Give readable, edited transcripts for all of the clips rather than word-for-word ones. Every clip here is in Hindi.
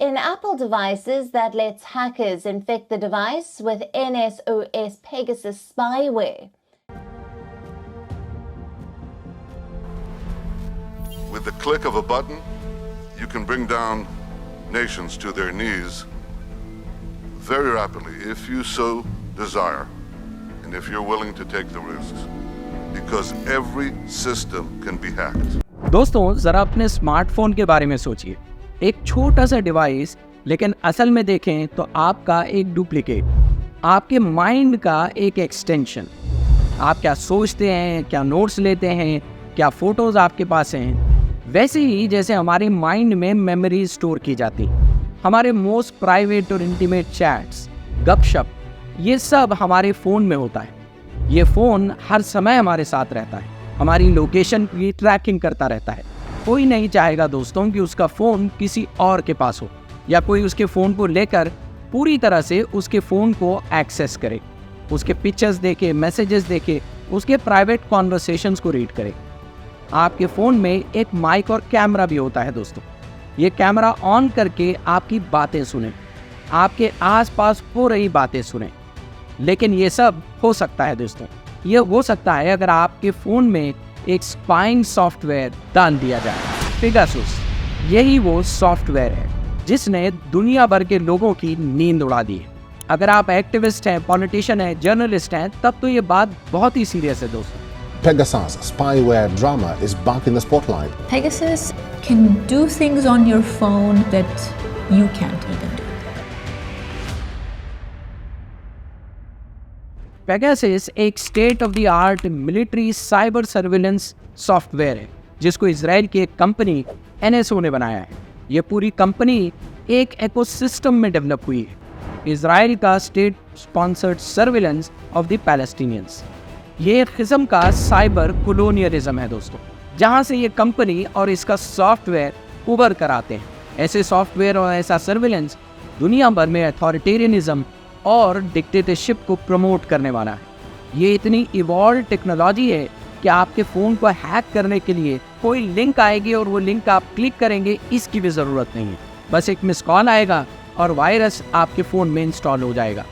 in Apple devices that lets hackers infect the device with NSOS Pegasus spyware. With the click of a button, you can bring down nations to their knees very rapidly if you so desire and if you're willing to take the risks, because every system can be hacked. दोस्तों जरा अपने स्मार्टफोन के बारे में सोचिए, एक छोटा सा डिवाइस लेकिन असल में देखें तो आपका एक डुप्लीकेट, आपके माइंड का एक एक्सटेंशन। आप क्या सोचते हैं, क्या नोट्स लेते हैं, क्या फोटोज आपके पास हैं, वैसे ही जैसे हमारे माइंड में मेमोरी स्टोर की जाती, हमारे मोस्ट प्राइवेट और इंटीमेट चैट्स, गपशप, ये सब हमारे फ़ोन में होता है। ये फ़ोन हर समय हमारे साथ रहता है, हमारी लोकेशन की ट्रैकिंग करता रहता है। कोई नहीं चाहेगा दोस्तों कि उसका फ़ोन किसी और के पास हो या कोई उसके फ़ोन को लेकर पूरी तरह से उसके फ़ोन को एक्सेस करे, उसके पिक्चर्स देखे, मैसेजेस देखे, उसके प्राइवेट कॉन्वर्सेशंस को रीड करे। आपके फ़ोन में एक माइक और कैमरा भी होता है दोस्तों। ये कैमरा ऑन करके आपकी बातें सुने, आपके आसपास हो रही बातें सुने। लेकिन ये सब हो सकता है दोस्तों, ये हो सकता है अगर आपके फ़ोन में एक स्पाइंग सॉफ्टवेयर डाल दिया जाए। पेगासस यही वो सॉफ्टवेयर है जिसने दुनिया भर के लोगों की नींद उड़ा दी है। अगर आप एक्टिविस्ट हैं, पॉलिटिशियन हैं, जर्नलिस्ट हैं, तब तो ये बात बहुत ही सीरियस है दोस्तों। Pegasus spyware drama is back in the spotlight. Pegasus can do things on your phone that you can't even do. Pegasus एक state of the art military cyber surveillance software है जिसको इजराइल की एक कंपनी NSO ने बनाया है। ये पूरी कंपनी एक इकोसिस्टम में डेवलप हुई है, इजराइल का state sponsored surveillance of the Palestinians. ये एक किस्म का साइबर कोलोनियलिज्म है दोस्तों, जहाँ से ये कंपनी और इसका सॉफ्टवेयर उभर कर आते हैं। ऐसे सॉफ्टवेयर और ऐसा सर्विलेंस दुनिया भर में अथॉरिटेरियनिज्म और डिक्टेटरशिप को प्रमोट करने वाला है। ये इतनी इवॉल्व टेक्नोलॉजी है कि आपके फ़ोन को हैक करने के लिए कोई लिंक आएगी और वो लिंक आप क्लिक करेंगे, इसकी भी ज़रूरत नहीं है। बस एक मिस कॉल आएगा और वायरस आपके फ़ोन में इंस्टॉल हो जाएगा।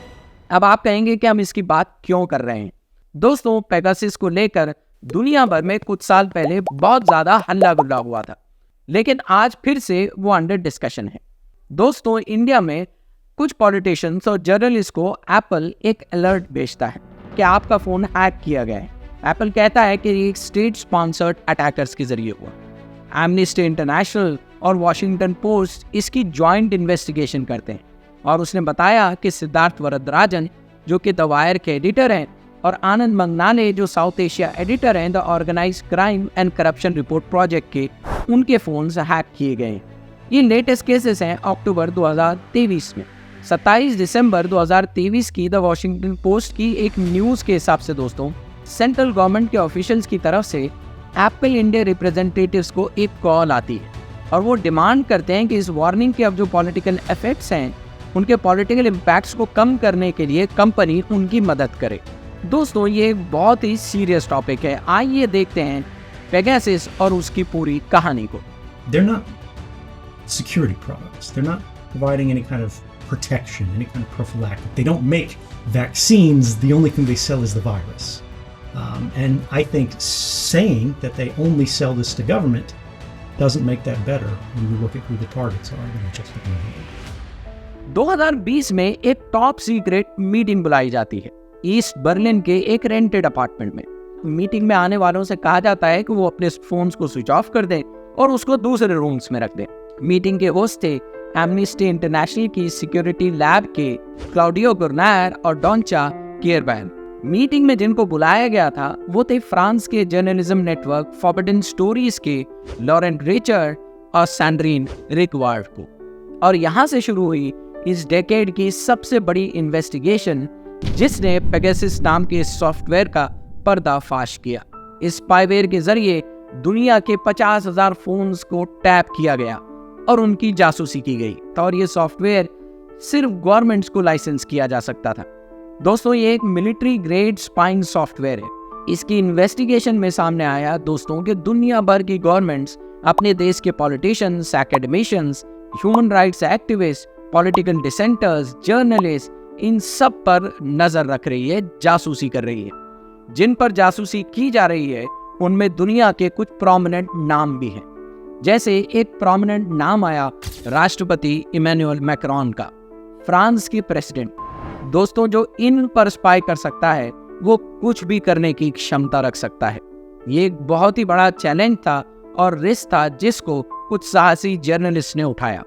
अब आप कहेंगे कि हम इसकी बात क्यों कर रहे हैं दोस्तों? पेगासस को लेकर दुनिया भर में कुछ साल पहले बहुत ज़्यादा हल्ला गुल्ला हुआ था, लेकिन आज फिर से वो अंडर डिस्कशन है दोस्तों। इंडिया में कुछ पॉलिटिशियंस और जर्नलिस्ट को एप्पल एक अलर्ट भेजता है कि आपका फ़ोन हैक किया गया है। एप्पल कहता है कि एक स्टेट स्पॉन्सर्ड अटैकर्स के जरिए हुआ। एमनेस्टी इंटरनेशनल और वॉशिंगटन पोस्ट इसकी जॉइंट इन्वेस्टिगेशन करते हैं और उसने बताया कि सिद्धार्थ वरदराजन जो कि द वायर के एडिटर हैं और आनंद मंगनाले जो साउथ एशिया एडिटर हैं the Organized Crime and Corruption Report Project के, उनके फ़ोन्स हैक किए गए। ये लेटेस्ट केसेस हैं अक्टूबर 2023 में। 27 दिसंबर 2023 की द वॉशिंगटन पोस्ट की एक न्यूज़ के हिसाब से दोस्तों, सेंट्रल गवर्नमेंट के ऑफिशियल्स की तरफ से एप्पल इंडिया रिप्रेजेंटेटिव्स को एक कॉल आती है और वो डिमांड करते हैं कि इस वार्निंग के अब जो पॉलिटिकल इफेक्ट्स हैं, उनके पॉलिटिकल इम्पैक्ट्स को कम करने के लिए कंपनी उनकी मदद करे। दोस्तों ये एक बहुत ही सीरियस टॉपिक है। आइए देखते हैं पेगासस और उसकी पूरी कहानी को। They're not security products. They're not providing any kind of protection, any kind of prophylactic. They don't make vaccines. The only thing they sell is the virus. And I think saying that they only sell this to government doesn't make that better when you look at who the targets are and just the behavior. 2020 में एक टॉप सीक्रेट मीटिंग बुलाई जाती है ईस्ट बर्लिन के एक रेंटेड अपार्टमेंट में। मीटिंग में आने वालों से कहा जाता है कि वो अपने फोन्स को स्विच ऑफ कर दें और उसको दूसरे रूम्स में रख दें। मीटिंग के होस्ट थे एमनेस्टी इंटरनेशनल की सिक्योरिटी लैब के क्लाउडियो गुरनायर और डॉन्चा केयरबैन। मीटिंग में जिनको बुलाया गया था वो थे फ्रांस के जर्नलिज्म नेटवर्क फॉरबिडन स्टोरीज के लॉरेंट रिचर्ड और सैंड्रीन रिकवार्ड को। और यहाँ से शुरू हुई इस डेकेड की सबसे बड़ी इन्वेस्टिगेशन जिसने पेगासस नाम के सॉफ्टवेयर का पर्दाफाश किया। इस स्पाईवेयर के जरिए दुनिया के 50,000 फोन्स को टैप किया गया और उनकी जासूसी की गई। और ये सॉफ्टवेयर सिर्फ गवर्नमेंट्स को लाइसेंस किया जा सकता था। दोस्तों ये एक मिलिट्री ग्रेड स्पाइंग सॉफ्टवेयर है। इसकी इन्वेस्टिगेशन में सामने आया दोस्तों कि दुनिया भर की गवर्नमेंट्स अपने देश के politicians, academicians, human rights activist, political dissenters, journalist, इन सब पर नजर रख रही है, जासूसी कर रही है। जिन पर जासूसी की जा रही है उनमें दुनिया के कुछ प्रोमिनेंट नाम भी हैं। जैसे एक प्रोमिनेंट नाम आया राष्ट्रपति इमैनुअल मैक्रोन का, फ्रांस के प्रेसिडेंट। दोस्तों, जो इन पर स्पाई कर सकता है वो कुछ भी करने की क्षमता रख सकता है। ये एक बहुत ही बड़ा चैलेंज था और रिस्क था जिसको कुछ साहसी जर्नलिस्ट ने उठाया।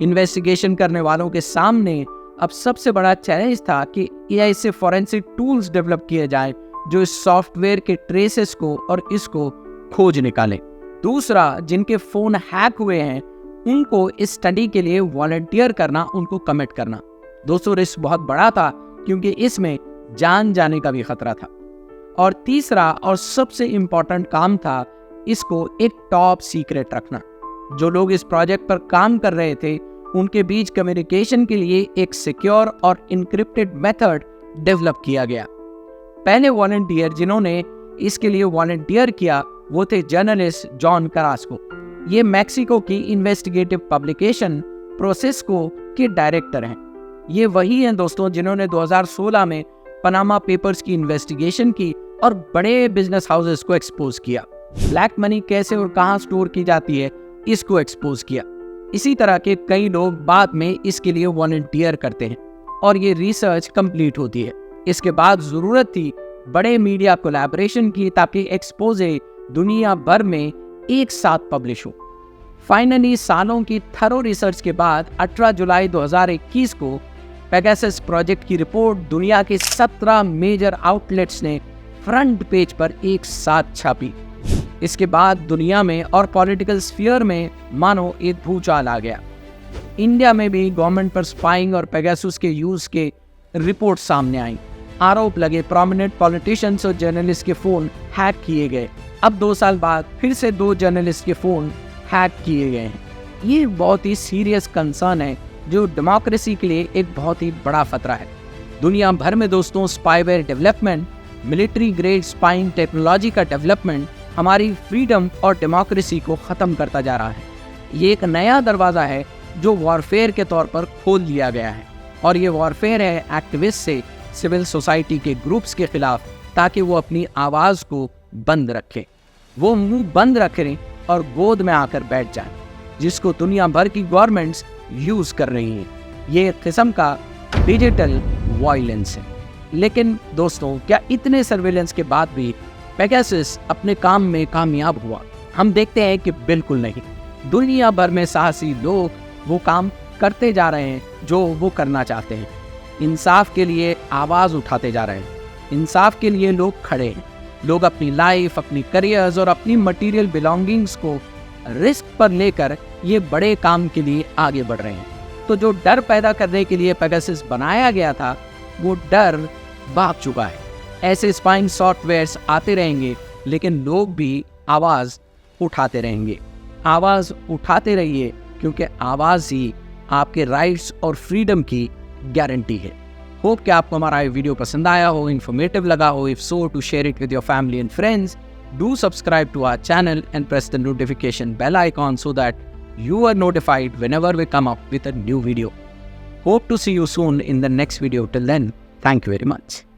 इन्वेस्टिगेशन करने वालों के सामने अब सबसे बड़ा चैलेंज था कि एआई से फॉरेंसिक टूल्स डेवलप किए जाएं जो इस सॉफ्टवेयर के ट्रेसेस को और इसको खोज निकालें। दूसरा, जिनके फोन हैक हुए हैं उनको इस स्टडी के लिए वॉलंटियर करना, उनको कमिट करना। दोस्तों, रिस्क बहुत बड़ा था क्योंकि इसमें जान जाने का भी खतरा था। और तीसरा और सबसे इम्पोर्टेंट काम था इसको एक टॉप सीक्रेट रखना। जो लोग इस प्रोजेक्ट पर काम कर रहे थे उनके बीच कम्युनिकेशन के लिए एक सिक्योर और इनक्रिप्टेड मेथड डेवलप किया गया। पहले वॉलंटियर जिन्होंने इसके लिए वॉलंटियर किया वो थे जर्नलिस्ट जॉन करास्को। ये मैक्सिको की इन्वेस्टिगेटिव पब्लिकेशन प्रोसेस्को के डायरेक्टर हैं। ये वही हैं दोस्तों जिन्होंने 2016 में पनामा पेपर्स की इन्वेस्टिगेशन की और बड़े बिजनेस हाउसेस को एक्सपोज किया। ब्लैक मनी कैसे और कहां स्टोर की जाती है इसको एक्सपोज किया। इसी तरह के कई लोग बाद में इसके लिए वॉलंटियर करते हैं और ये रिसर्च कंप्लीट होती है। इसके बाद जरूरत थी बड़े मीडिया कोलैबोरेशन की ताकि एक्सपोजे दुनिया भर में एक साथ पब्लिश हो। फाइनली सालों की थरो रिसर्च के बाद 18 जुलाई 2021 को पेगासस प्रोजेक्ट की रिपोर्ट दुनिया के 17 मेजर आउटलेट्स ने फ्रंट पेज पर एक साथ छापी। इसके बाद दुनिया में और पॉलिटिकल स्फीयर में मानो एक भूचाल आ गया। इंडिया में भी गवर्नमेंट पर स्पाइंग और पेगासस के यूज के रिपोर्ट सामने आई। आरोप लगे प्रोमिनेंट पॉलिटिशियंस और जर्नलिस्ट के फोन हैक किए गए। अब 2 साल बाद फिर से 2 जर्नलिस्ट के फोन हैक किए गए हैं। ये बहुत ही सीरियस कंसर्न है जो डेमोक्रेसी के लिए एक बहुत ही बड़ा खतरा है। दुनिया भर में दोस्तों spyware development, military grade spying technology का डेवलपमेंट हमारी फ्रीडम और डेमोक्रेसी को ख़त्म करता जा रहा है। ये एक नया दरवाज़ा है जो वॉरफेयर के तौर पर खोल दिया गया है और ये वॉरफेयर है एक्टिविस्ट से सिविल सोसाइटी के ग्रुप्स के खिलाफ, ताकि वो अपनी आवाज़ को बंद रखें, वो मुंह बंद रखें और गोद में आकर बैठ जाएं, जिसको दुनिया भर की गवर्नमेंट्स यूज़ कर रही हैं। ये एक किस्म का डिजिटल वायलेंस है। लेकिन दोस्तों, क्या इतने सर्वेलेंस के बाद भी पेगासस अपने काम में कामयाब हुआ? हम देखते हैं कि बिल्कुल नहीं। दुनिया भर में साहसी लोग वो काम करते जा रहे हैं जो वो करना चाहते हैं। इंसाफ के लिए आवाज़ उठाते जा रहे हैं। इंसाफ के लिए लोग खड़े हैं। लोग अपनी लाइफ, अपनी करियर्स और अपनी मटेरियल बिलोंगिंग्स को रिस्क पर लेकर ये बड़े काम के लिए आगे बढ़ रहे हैं। तो जो डर पैदा करने के लिए पेगासस बनाया गया था वो डर भाग चुका है। ऐसे स्पाइंग सॉफ्टवेयर्स आते रहेंगे लेकिन लोग भी आवाज़ उठाते रहेंगे। आवाज़ उठाते रहिए क्योंकि आवाज़ ही आपके राइट्स और फ्रीडम की गारंटी है। होप कि आपको हमारा ये वीडियो पसंद आया हो, इन्फॉर्मेटिव लगा हो। If so, to share it with your family and friends. Do subscribe to our channel and press the notification bell icon so that you are notified whenever we come up with a new video. Hope to see you soon in the next video. Till then, thank you very much.